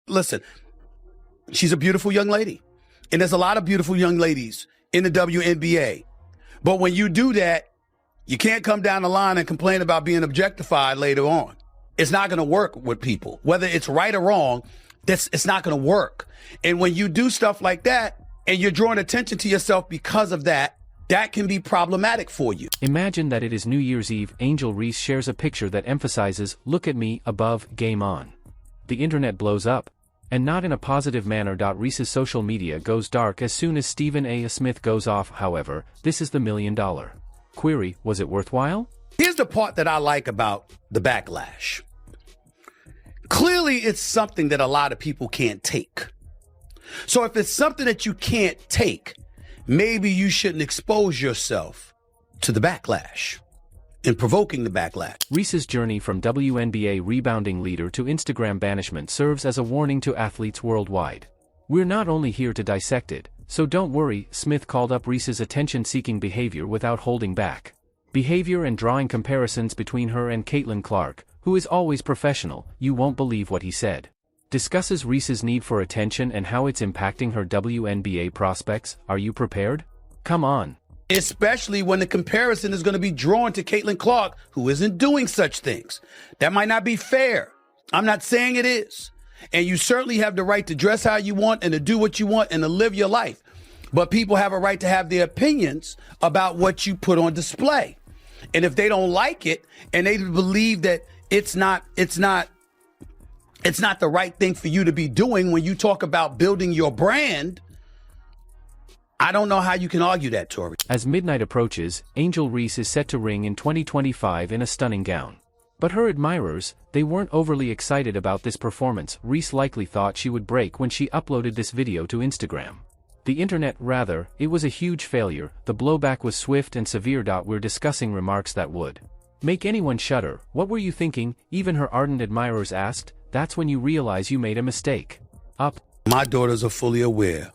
Listen, she's a beautiful young lady. And there's a lot of beautiful young ladies in the WNBA. But when you do that, you can't come down the line and complain about being objectified later on. It's not going to work with people. Whether it's right or wrong, it's not going to work. And when you do stuff like that and you're drawing attention to yourself because of that, that can be problematic for you. Imagine that it is New Year's Eve. Angel Reese shares a picture that emphasizes, "Look at me, above, game on." The internet blows up. And not in a positive manner. Reese's social media goes dark as soon as Stephen A. Smith goes off. However, this is the million-dollar query: was it worthwhile? Here's the part that I like about the backlash. Clearly, it's something that a lot of people can't take. So if it's something that you can't take, maybe you shouldn't expose yourself to the backlash and provoking the backlash. Reese's journey from WNBA rebounding leader to Instagram banishment serves as a warning to athletes worldwide. We're not only here to dissect it, so don't worry. Smith called up Reese's attention-seeking behavior without holding back. Behavior and drawing comparisons between her and Caitlin Clark, who is always professional. You won't believe what he said. Discusses Reese's need for attention and how it's impacting her WNBA prospects. Are you prepared? Come on. Especially when the comparison is going to be drawn to Caitlin Clark, who isn't doing such things. That might not be fair. I'm not saying it is. And you certainly have the right to dress how you want and to do what you want and to live your life. But people have a right to have their opinions about what you put on display. And if they don't like it and they believe that it's not the right thing for you to be doing when you talk about building your brand, I don't know how you can argue that, Tori. As midnight approaches, Angel Reese is set to ring in 2025 in a stunning gown. But her admirers, they weren't overly excited about this performance. Reese likely thought she would break when she uploaded this video to Instagram. The internet, rather, it was a huge failure. The blowback was swift and severe. We're discussing remarks that would make anyone shudder. What were you thinking? Even her ardent admirers asked. That's when you realize you made a mistake. My daughters are fully aware.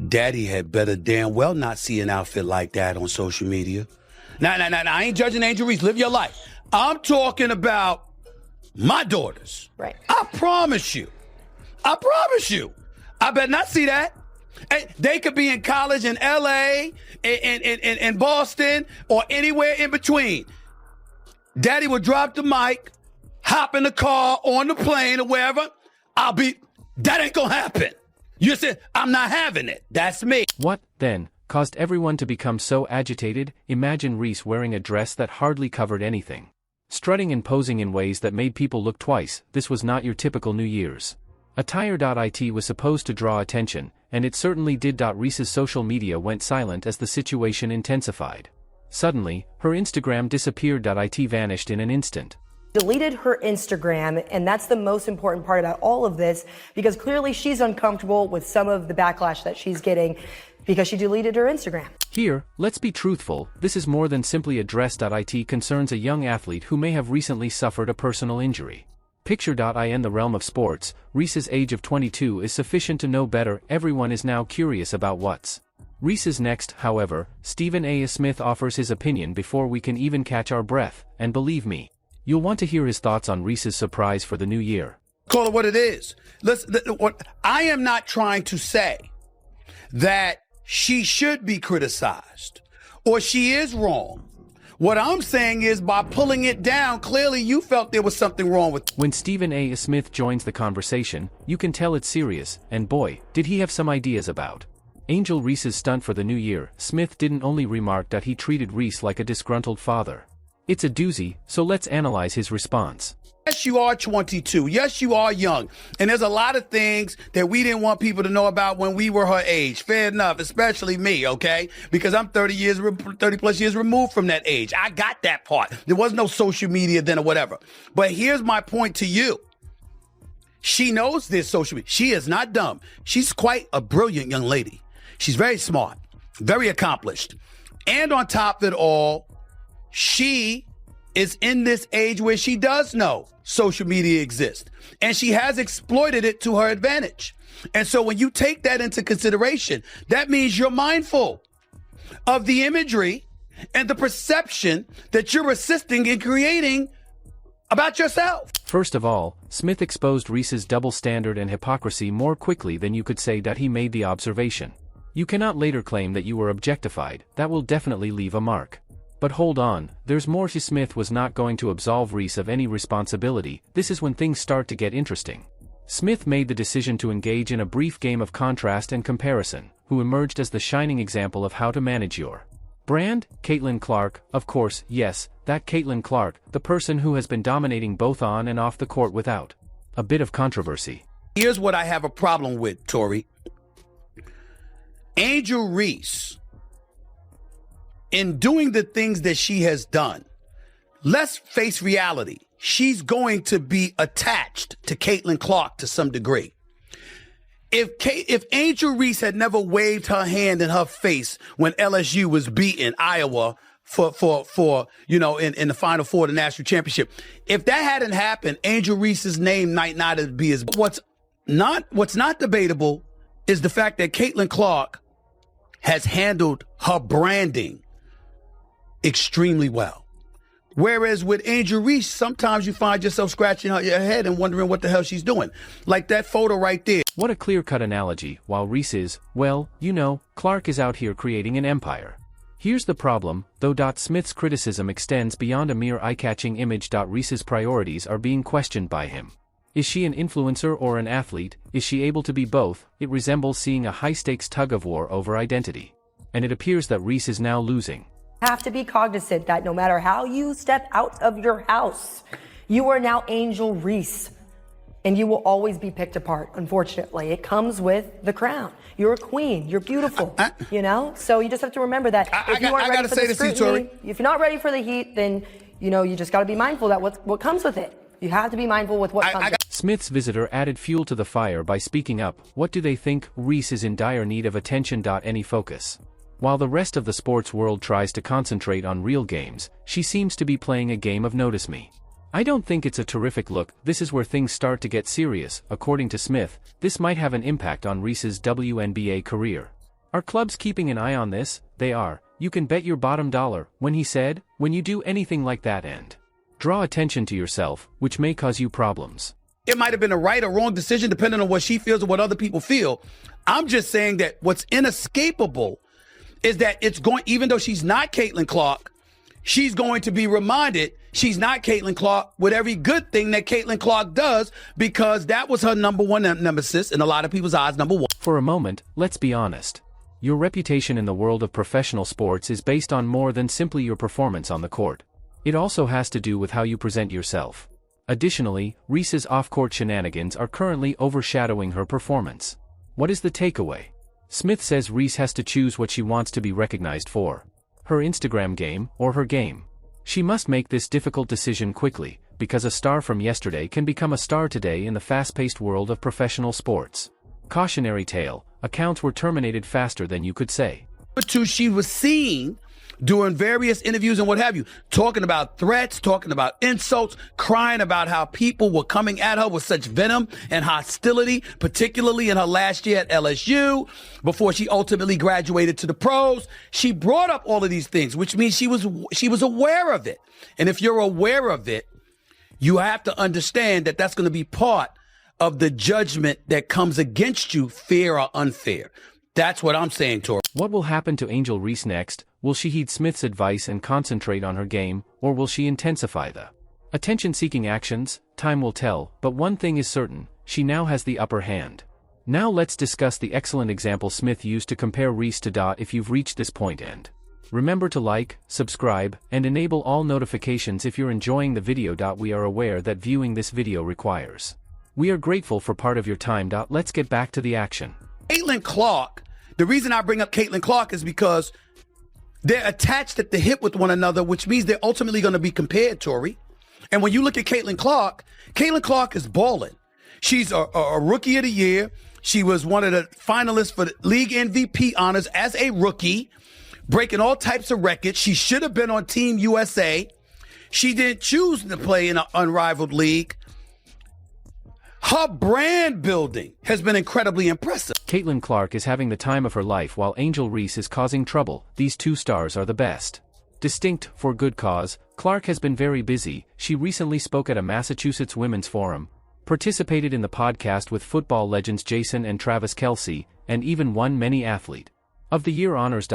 Daddy had better damn well not see an outfit like that on social media. Now, I ain't judging Angel Reese. Live your life. I'm talking about my daughters. Right. I promise you. I better not see that. They could be in college in L.A., in Boston, or anywhere in between. Daddy would drop the mic, hop in the car, on the plane, or wherever. That ain't gonna happen. You said, I'm not having it. That's me. What, then, caused everyone to become so agitated? Imagine Reese wearing a dress that hardly covered anything. Strutting and posing in ways that made people look twice. This was not your typical New Year's attire. It was supposed to draw attention, and it certainly did. Reese's social media went silent as the situation intensified. Suddenly, her Instagram disappeared. It vanished in an instant. Deleted her Instagram, and that's the most important part about all of this, because clearly she's uncomfortable with some of the backlash that she's getting because she deleted her Instagram. Here, let's be truthful, this is more than simply a dress. It concerns a young athlete who may have recently suffered a personal injury. Picture. In the realm of sports, Reese's age of 22 is sufficient to know better. Everyone is now curious about what's Reese's next. However, Stephen A. Smith offers his opinion before we can even catch our breath, and believe me, you'll want to hear his thoughts on Reese's surprise for the new year. Call it what it is. I am not trying to say that she should be criticized or she is wrong. What I'm saying is, by pulling it down, clearly you felt there was something wrong with it. When Stephen A. Smith joins the conversation, you can tell it's serious, and boy, did he have some ideas about Angel Reese's stunt for the new year. Smith didn't only remark that he treated Reese like a disgruntled father. It's a doozy, so let's analyze his response. Yes, you are 22. Yes, you are young. And there's a lot of things that we didn't want people to know about when we were her age. Fair enough, especially me, okay? Because I'm 30 plus years removed from that age. I got that part. There was no social media then or whatever. But here's my point to you. She knows this social media. She is not dumb. She's quite a brilliant young lady. She's very smart, very accomplished. And on top of it all, she is in this age where she does know social media exists, and she has exploited it to her advantage. And so when you take that into consideration, that means you're mindful of the imagery and the perception that you're assisting in creating about yourself. First of all, Smith exposed Reese's double standard and hypocrisy more quickly than you could say that he made the observation. You cannot later claim that you were objectified. That will definitely leave a mark. But hold on, there's more. Smith was not going to absolve Reese of any responsibility. This is when things start to get interesting. Smith made the decision to engage in a brief game of contrast and comparison, who emerged as the shining example of how to manage your brand. Caitlin Clark, of course, yes, that Caitlin Clark, the person who has been dominating both on and off the court without a bit of controversy. Here's what I have a problem with, Tori. Angel Reese, in doing the things that she has done, let's face reality. She's going to be attached to Caitlin Clark to some degree. If Angel Reese had never waved her hand in her face when LSU was beating Iowa for in the Final Four of the national championship, if that hadn't happened, Angel Reese's name might not be as. What's not debatable is the fact that Caitlin Clark has handled her branding extremely well. Whereas with Angel Reese, sometimes you find yourself scratching your head and wondering what the hell she's doing. Like that photo right there. What a clear-cut analogy, while Reese is, well, Clark is out here creating an empire. Here's the problem, though. Smith's criticism extends beyond a mere eye-catching image. Reese's priorities are being questioned by him. Is she an influencer or an athlete? Is she able to be both? It resembles seeing a high-stakes tug-of-war over identity. And it appears that Reese is now losing. Have to be cognizant that no matter how you step out of your house, you are now Angel Reese. And you will always be picked apart, unfortunately. It comes with the crown. You're a queen. You're beautiful. So you just have to remember that if you aren't ready for the scrutiny, if you're not ready for the heat, then, you just got to be mindful that what comes with it. You have to be mindful with what comes with it. Smith's visitor added fuel to the fire by speaking up. What do they think? Reese is in dire need of attention. Any focus? While the rest of the sports world tries to concentrate on real games, she seems to be playing a game of notice me. I don't think it's a terrific look. This is where things start to get serious. According to Smith, this might have an impact on Reese's WNBA career. Are clubs keeping an eye on this? They are. You can bet your bottom dollar, when he said, when you do anything like that and draw attention to yourself, which may cause you problems. It might have been a right or wrong decision depending on what she feels or what other people feel. I'm just saying that what's inescapable is that even though she's not Caitlin Clark, she's going to be reminded she's not Caitlin Clark with every good thing that Caitlin Clark does, because that was her number one nemesis, in a lot of people's eyes, number one. For a moment, let's be honest. Your reputation in the world of professional sports is based on more than simply your performance on the court. It also has to do with how you present yourself. Additionally, Reese's off-court shenanigans are currently overshadowing her performance. What is the takeaway? Smith says Reese has to choose what she wants to be recognized for. Her Instagram game, or her game. She must make this difficult decision quickly, because a star from yesterday can become a star today in the fast-paced world of professional sports. Cautionary tale, accounts were terminated faster than you could say. She was seen doing various interviews and what have you, talking about threats, talking about insults, crying about how people were coming at her with such venom and hostility, particularly in her last year at LSU, before she ultimately graduated to the pros. She brought up all of these things, which means she was aware of it. And if you're aware of it, you have to understand that that's going to be part of the judgment that comes against you, fair or unfair. That's what I'm saying, Tori. What will happen to Angel Reese next? Will she heed Smith's advice and concentrate on her game, or will she intensify the attention-seeking actions? Time will tell, but one thing is certain, she now has the upper hand. Now let's discuss the excellent example Smith used to compare Reese to. If you've reached this point, and remember to like, subscribe, and enable all notifications if you're enjoying the video. We are aware that viewing this video requires. We are grateful for part of your time. Let's get back to the action. Caitlin Clark, the reason I bring up Caitlin Clark is because they're attached at the hip with one another, which means they're ultimately going to be compared, Tori. And when you look at Caitlin Clark is balling. She's a rookie of the year. She was one of the finalists for the league MVP honors as a rookie, breaking all types of records. She should have been on Team USA. She didn't choose to play in an unrivaled league. Her brand building has been incredibly impressive. Caitlin Clark is having the time of her life while Angel Reese is causing trouble. These two stars are the best. Distinct, for good cause, Clark has been very busy. She recently spoke at a Massachusetts Women's Forum, participated in the podcast with football legends Jason and Travis Kelce, and even won many Athlete of the Year honors.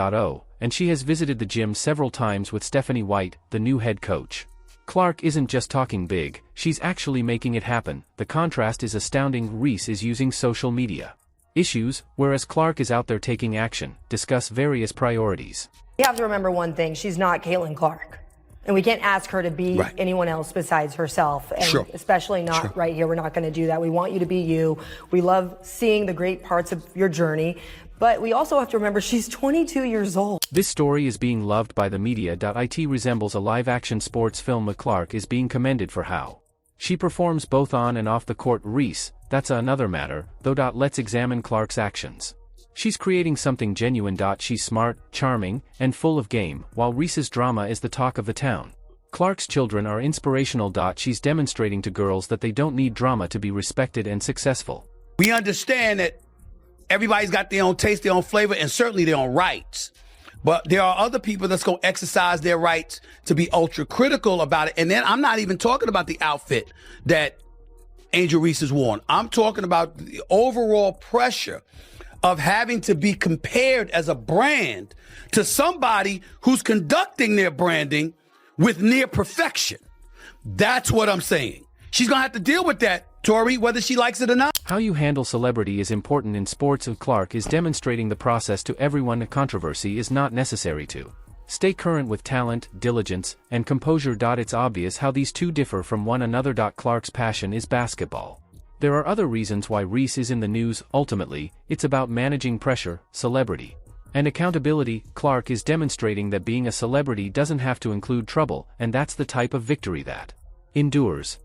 And she has visited the gym several times with Stephanie White, the new head coach. Clark isn't just talking big, she's actually making it happen. The contrast is astounding. Reese is using social media issues, whereas Clark is out there taking action, discuss various priorities. You have to remember one thing, she's not Caitlin Clark. And we can't ask her to be anyone else besides herself, and especially not right here. We're not going to do that. We want you to be you. We love seeing the great parts of your journey, but we also have to remember she's 22 years old. This story is being loved by the media. It resembles a live-action sports film. Clark is being commended for how she performs both on and off the court. Reese, that's another matter, though. Let's examine Clark's actions. She's creating something genuine. She's smart, charming, and full of game, while Reese's drama is the talk of the town. Clark's children are inspirational. She's demonstrating to girls that they don't need drama to be respected and successful. We understand that everybody's got their own taste, their own flavor, and certainly their own rights. But there are other people that's going to exercise their rights to be ultra critical about it. And then I'm not even talking about the outfit that Angel Reese has worn. I'm talking about the overall pressure of having to be compared as a brand to somebody who's conducting their branding with near perfection. That's what I'm saying. She's going to have to deal with that, Tori, whether she likes it or not. How you handle celebrity is important in sports, and Clark is demonstrating the process to everyone. Controversy is not necessary to stay current with talent, diligence, and composure. It's obvious how these two differ from one another. Clark's passion is basketball. There are other reasons why Reese is in the news. Ultimately, it's about managing pressure, celebrity, and accountability. Clark is demonstrating that being a celebrity doesn't have to include trouble, and that's the type of victory that endures.